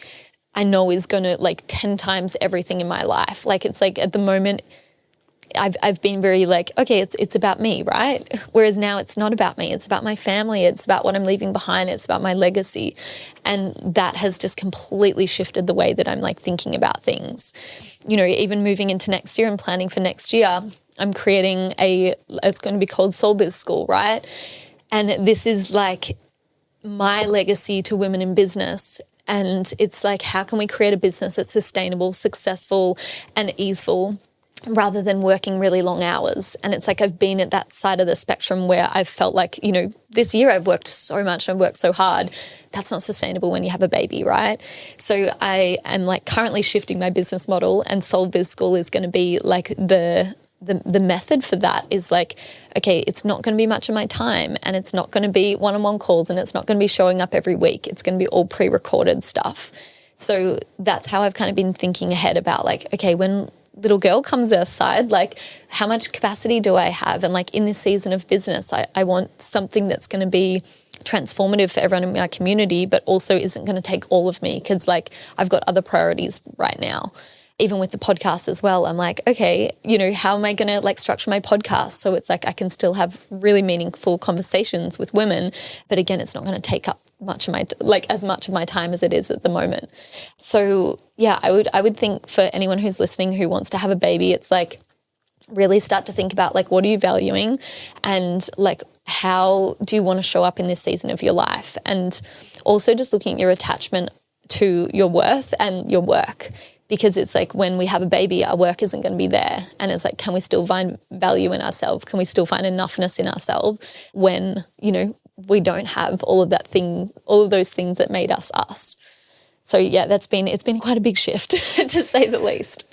I know is going to like 10 times everything in my life. Like it's like at the moment, I've been very like, okay, it's about me, right? Whereas now it's not about me. It's about my family. It's about what I'm leaving behind. It's about my legacy. And that has just completely shifted the way that I'm like thinking about things. Even moving into next year and planning for next year, I'm creating it's going to be called Soul Biz School, right? And this is like my legacy to women in business. And it's like, how can we create a business that's sustainable, successful, and easeful? rather than working really long hours. And it's like I've been at that side of the spectrum where I've felt like, this year I've worked so much and I've worked so hard. That's not sustainable when you have a baby, right? So I am like currently shifting my business model, and Soul Biz School is going to be like the method for that is like, okay, it's not going to be much of my time, and it's not going to be one-on-one calls, and it's not going to be showing up every week. It's going to be all pre-recorded stuff. So that's how I've kind of been thinking ahead about like, okay, when little girl comes earthside, like how much capacity do I have? And like in this season of business, I want something that's going to be transformative for everyone in my community, but also isn't going to take all of me, because like I've got other priorities right now. Even with the podcast as well, I'm like, okay, how am I going to like structure my podcast so it's like I can still have really meaningful conversations with women, but again, it's not going to take up as much of my time as it is at the moment. So yeah, I would think for anyone who's listening who wants to have a baby, it's like really start to think about like, what are you valuing, and like how do you want to show up in this season of your life, and also just looking at your attachment to your worth and your work. Because it's like when we have a baby, our work isn't going to be there. And it's like, can we still find value in ourselves? Can we still find enoughness in ourselves when, we don't have all of those things that made us us? So yeah, it's been quite a big shift to say the least.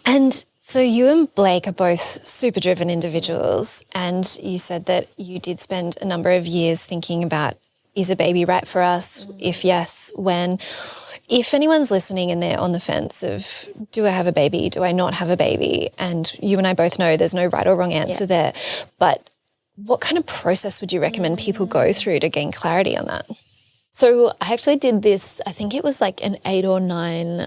And so you and Blake are both super driven individuals, and you said that you did spend a number of years thinking about, is a baby right for us? If yes, when? If anyone's listening and they're on the fence of, do I have a baby? Do I not have a baby? And you and I both know there's no right or wrong answer there. But what kind of process would you recommend people go through to gain clarity on that? So I actually did this, I think it was like an 8 or 9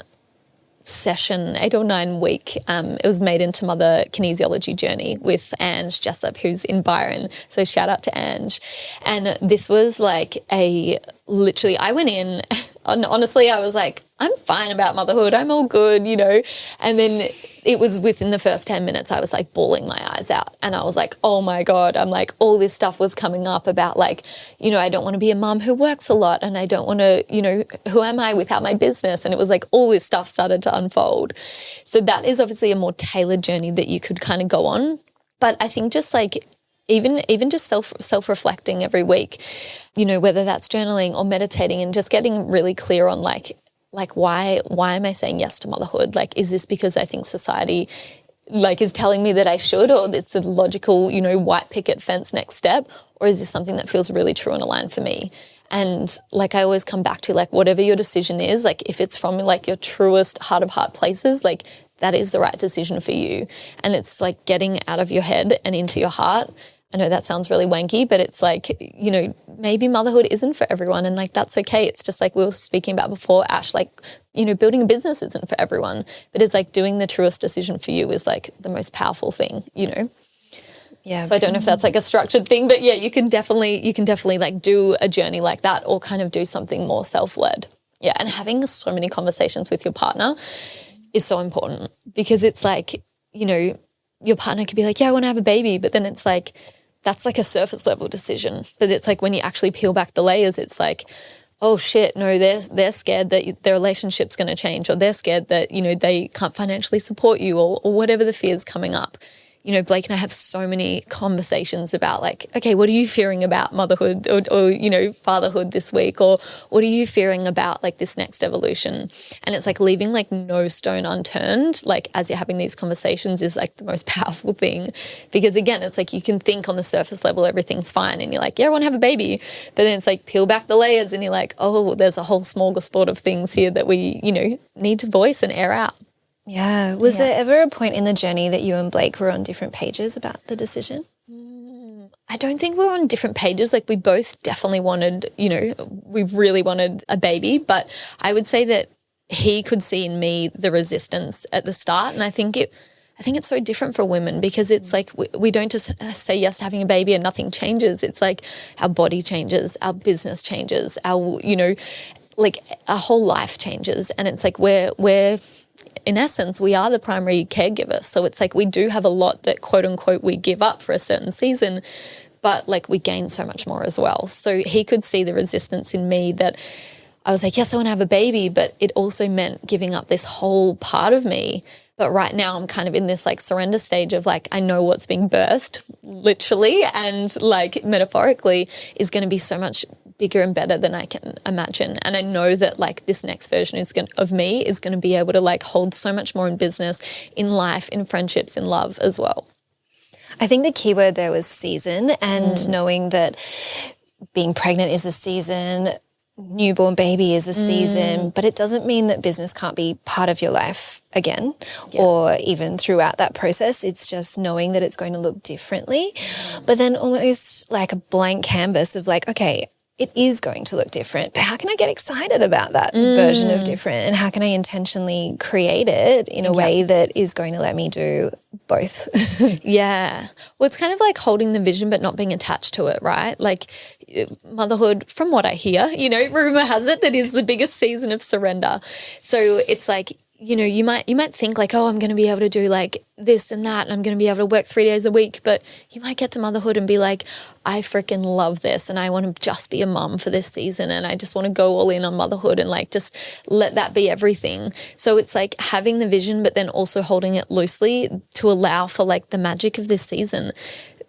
week. It was Made into Mother kinesiology journey with Ange Jessup, who's in Byron. So shout out to Ange. And this was like literally I went in and honestly I was like, I'm fine about motherhood. I'm all good, And then it was within the first 10 minutes I was like bawling my eyes out, and I was like, oh my God, I'm like, all this stuff was coming up about like, I don't want to be a mum who works a lot, and I don't want to, who am I without my business? And it was like all this stuff started to unfold. So that is obviously a more tailored journey that you could kind of go on. But I think just like even just self-reflecting every week, whether that's journaling or meditating, and just getting really clear on like why am I saying yes to motherhood? Like, is this because I think society like is telling me that I should, or it's the logical, white picket fence next step, or is this something that feels really true and aligned for me? And like I always come back to like whatever your decision is, like if it's from like your truest heart of heart places, like that is the right decision for you. And it's like getting out of your head and into your heart. I know that sounds really wanky, but it's like, maybe motherhood isn't for everyone, and like that's okay. It's just like we were speaking about before, Ash, like, building a business isn't for everyone, but it's like doing the truest decision for you is like the most powerful thing, Yeah. So I don't know if that's like a structured thing, but yeah, you can definitely like do a journey like that, or kind of do something more self-led. Yeah. And having so many conversations with your partner is so important, because it's like, your partner could be like, yeah, I want to have a baby. But then it's like, that's like a surface level decision. But it's like when you actually peel back the layers, it's like, oh shit, no, they're scared that their relationship's going to change, or they're scared that, they can't financially support you, or whatever the fear is coming up. Blake and I have so many conversations about like, okay, what are you fearing about motherhood or fatherhood this week? Or what are you fearing about like this next evolution? And it's like leaving like no stone unturned, like as you're having these conversations, is like the most powerful thing. Because again, it's like you can think on the surface level, everything's fine. And you're like, yeah, I want to have a baby. But then it's like peel back the layers and you're like, oh, there's a whole smorgasbord of things here that we, need to voice and air out. Yeah. Was there ever a point in the journey that you and Blake were on different pages about the decision? I don't think we were on different pages. Like we both definitely wanted, we really wanted a baby, but I would say that he could see in me the resistance at the start. And I think it's so different for women, because it's like we don't just say yes to having a baby and nothing changes. It's like our body changes, our business changes, our, like our whole life changes. And it's like we're in essence, we are the primary caregiver. So it's like we do have a lot that, quote unquote, we give up for a certain season, but like we gain so much more as well. So he could see the resistance in me that I was like, yes, I want to have a baby, but it also meant giving up this whole part of me. But right now I'm kind of in this like surrender stage of like, I know what's being birthed literally and like metaphorically is going to be so much bigger and better than I can imagine. And I know that like this next version of me is going to be able to like hold so much more in business, in life, in friendships, in love as well. I think the key word there was season, and knowing that being pregnant is a season, newborn baby is a season, but it doesn't mean that business can't be part of your life again or even throughout that process. It's just knowing that it's going to look differently, but then almost like a blank canvas of like, okay, it is going to look different, but how can I get excited about that version of different, and how can I intentionally create it in a way that is going to let me do both? Yeah. Well, it's kind of like holding the vision but not being attached to it, right? Like motherhood, from what I hear, you know, rumor has it that is the biggest season of surrender. So it's like, you know, you might think like, oh, I'm going to be able to do like this and that, and I'm going to be able to work 3 days a week. But you might get to motherhood and be like, I freaking love this, and I want to just be a mum for this season, and I just want to go all in on motherhood and like just let that be everything. So it's like having the vision, but then also holding it loosely to allow for like the magic of this season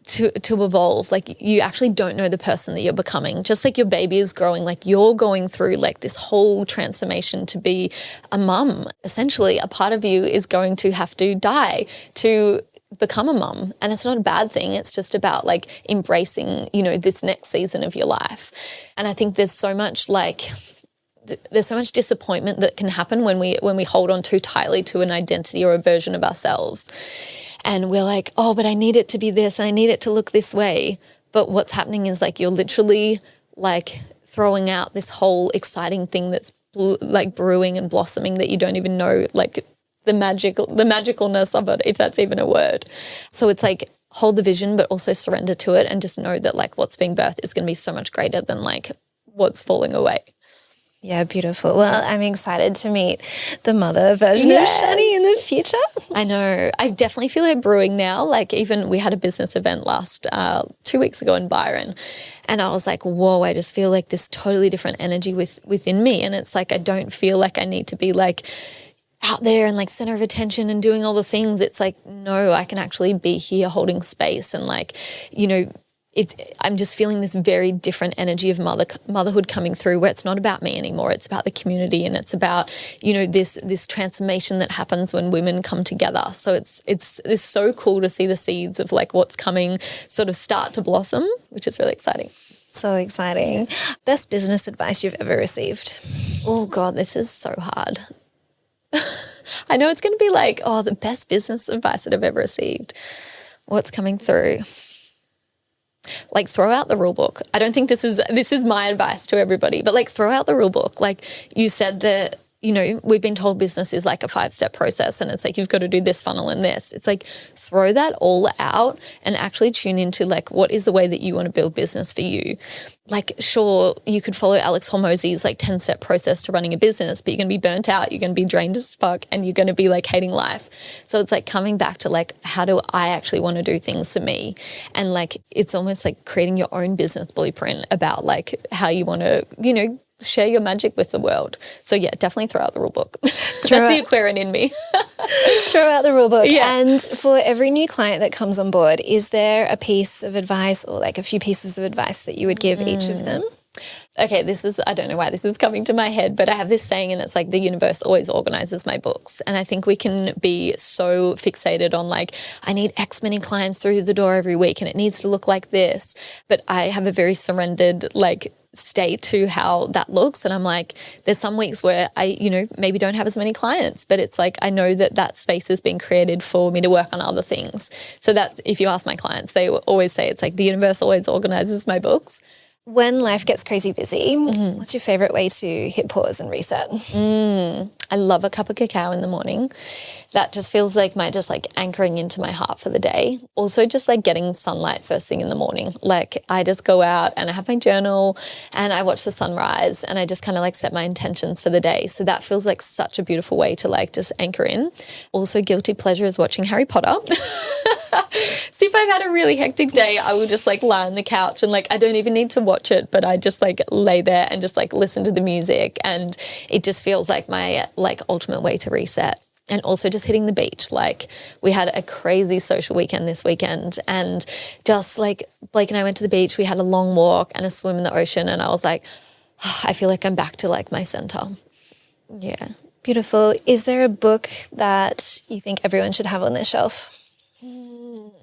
to evolve. Like you actually don't know the person that you're becoming. Just like your baby is growing, like you're going through like this whole transformation to be a mum. Essentially, a part of you is going to have to die to become a mum. And it's not a bad thing. It's just about like embracing, you know, this next season of your life. And I think there's so much disappointment that can happen when we hold on too tightly to an identity or a version of ourselves. And we're like, oh, but I need it to be this and I need it to look this way. But what's happening is like you're literally like throwing out this whole exciting thing that's like brewing and blossoming that you don't even know like the magicalness of it, if that's even a word. So it's like hold the vision but also surrender to it, and just know that like what's being birthed is going to be so much greater than like what's falling away. Yeah, beautiful. Well, I'm excited to meet the mother version of Shani in the future. I know. I definitely feel it brewing now. Like even we had a business event last 2 weeks ago in Byron, and I was like, whoa, I just feel like this totally different energy within me. And it's like I don't feel like I need to be like out there and like center of attention and doing all the things. It's like, no, I can actually be here holding space and like, you know, I'm just feeling this very different energy of motherhood coming through, where it's not about me anymore. It's about the community, and it's about, you know, this transformation that happens when women come together. So it's so cool to see the seeds of like what's coming sort of start to blossom, which is really exciting. So exciting. Best business advice you've ever received? Oh God, this is so hard. I know it's going to be like, oh, the best business advice that I've ever received. What's coming through? Like throw out the rule book. I don't think this is my advice to everybody, but like throw out the rule book. Like you said that, you know, we've been told business is like a 5-step process, and it's like you've got to do this funnel and this. It's like throw that all out and actually tune into like what is the way that you want to build business for you. Like sure, you could follow Alex Hormozi's like 10-step process to running a business, but you're going to be burnt out, you're going to be drained as fuck, and you're going to be like hating life. So it's like coming back to like, how do I actually want to do things for me? And like, it's almost like creating your own business blueprint about like how you want to, you know, share your magic with the world. So yeah, definitely throw out the rule book. That's the Aquarian in me. Throw out the rule book. Yeah. And for every new client that comes on board, is there a piece of advice or like a few pieces of advice that you would give each of them? Okay, I don't know why this is coming to my head, but I have this saying, and it's like the universe always organizes my books. And I think we can be so fixated on like, I need X many clients through the door every week and it needs to look like this. But I have a very surrendered like state to how that looks. And I'm like, there's some weeks where I, you know, maybe don't have as many clients, but it's like, I know that space has been created for me to work on other things. So that's, if you ask my clients, they always say it's like the universe always organizes my books. When life gets crazy busy, what's your favorite way to hit pause and reset? I love a cup of cacao in the morning. That just feels like my just like anchoring into my heart for the day. Also just like getting sunlight first thing in the morning. Like I just go out and I have my journal and I watch the sunrise and I just kind of like set my intentions for the day. So that feels like such a beautiful way to like just anchor in. Also guilty pleasure is watching Harry Potter. So if I've had a really hectic day, I will just like lie on the couch and like I don't even need to watch it, but I just like lay there and just like listen to the music, and it just feels like my like ultimate way to reset. and also just hitting the beach. Like we had a crazy social weekend this weekend, and just like Blake and I went to the beach, we had a long walk and a swim in the ocean, and I was like, oh, I feel like I'm back to like my center. Yeah. Beautiful. Is there a book that you think everyone should have on their shelf?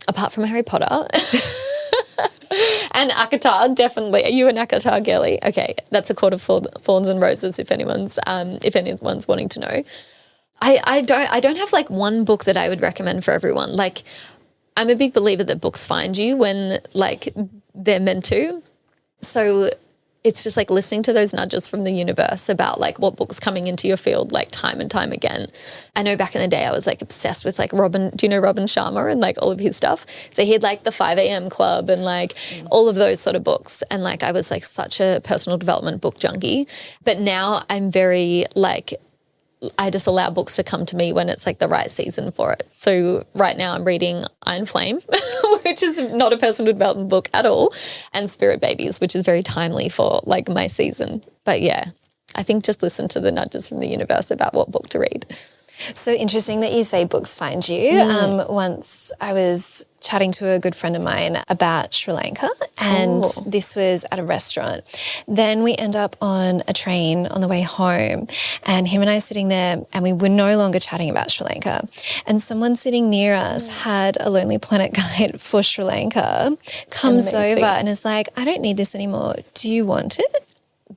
Apart from Harry Potter. And ACOTAR, definitely. Are you an ACOTAR girly? Okay, that's A Court of Thorns and Roses if anyone's wanting to know. I don't have like one book that I would recommend for everyone. Like, I'm a big believer that books find you when like they're meant to. So it's just like listening to those nudges from the universe about like what book's coming into your field like time and time again. I know back in the day I was like obsessed with like Robin, do you know Robin Sharma and like all of his stuff? So he had like the 5 a.m. Club and like all of those sort of books. And like I was like such a personal development book junkie. But now I'm very like, I just allow books to come to me when it's like the right season for it. So right now I'm reading Iron Flame, which is not a personal development book at all, and Spirit Babies, which is very timely for like my season. But yeah, I think just listen to the nudges from the universe about what book to read. So interesting that you say books find you. Once I was chatting to a good friend of mine about Sri Lanka, and this was at a restaurant. Then we end up on a train on the way home, and him and I are sitting there, and we were no longer chatting about Sri Lanka. And someone sitting near us had a Lonely Planet guide for Sri Lanka, comes over and is like, I don't need this anymore. Do you want it?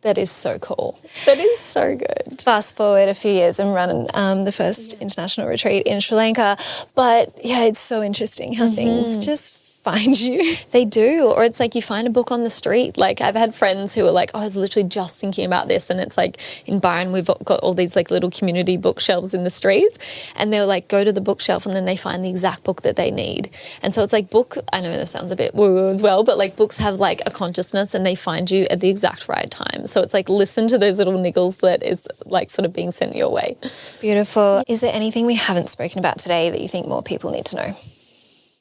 That is so cool. That is so good. Fast forward a few years and run the first international retreat in Sri Lanka. But yeah, it's so interesting how things just find you. They do. Or it's like you find a book on the street. Like I've had friends who are like, oh, I was literally just thinking about this. And it's like in Byron, we've got all these like little community bookshelves in the streets, and they'll like go to the bookshelf and then they find the exact book that they need. And so it's like I know this sounds a bit woo-woo as well, but like books have like a consciousness and they find you at the exact right time. So it's like listen to those little niggles that is like sort of being sent your way. Beautiful. Is there anything we haven't spoken about today that you think more people need to know?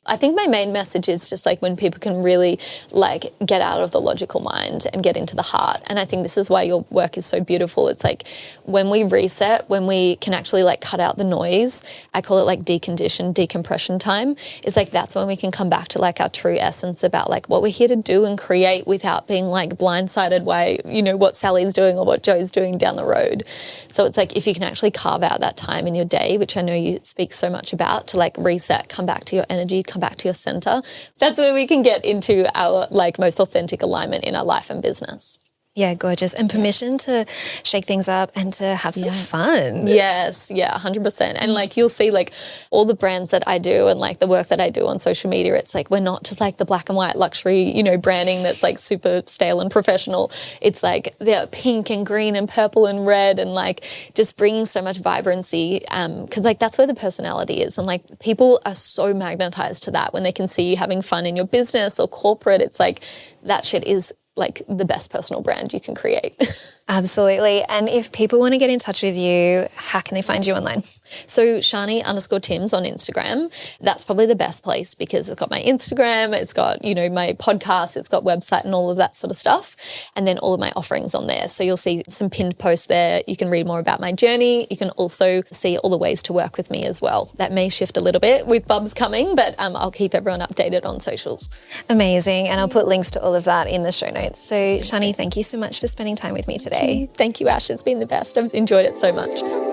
I think my main message is just like when people can really like get out of the logical mind and get into the heart. And I think this is why your work is so beautiful. It's like when we reset, when we can actually like cut out the noise, I call it like decompression time, is like that's when we can come back to like our true essence about like what we're here to do and create without being like blindsided by, you know, what Sally's doing or what Joe's doing down the road. So it's like if you can actually carve out that time in your day, which I know you speak so much about, to like reset, come back to your energy, come back to your center. That's where we can get into our like most authentic alignment in our life and business. Yeah, gorgeous. And permission to shake things up and to have some fun. Yes, yeah, 100%. And like you'll see like all the brands that I do and like the work that I do on social media, it's like we're not just like the black and white luxury, you know, branding that's like super stale and professional. It's like they're pink and green and purple and red and like just bringing so much vibrancy because like that's where the personality is. And like people are so magnetized to that when they can see you having fun in your business or corporate. It's like that shit is like the best personal brand you can create. Absolutely. And if people want to get in touch with you, how can they find you online? So Shani_Timms on Instagram. That's probably the best place because it's got my Instagram, it's got, you know, my podcast, it's got website and all of that sort of stuff. And then all of my offerings on there. So you'll see some pinned posts there. You can read more about my journey. You can also see all the ways to work with me as well. That may shift a little bit with Bubs coming, but I'll keep everyone updated on socials. Amazing. And I'll put links to all of that in the show notes. So Shani, thank you so much for spending time with me today. Thank you, Ash. It's been the best. I've enjoyed it so much.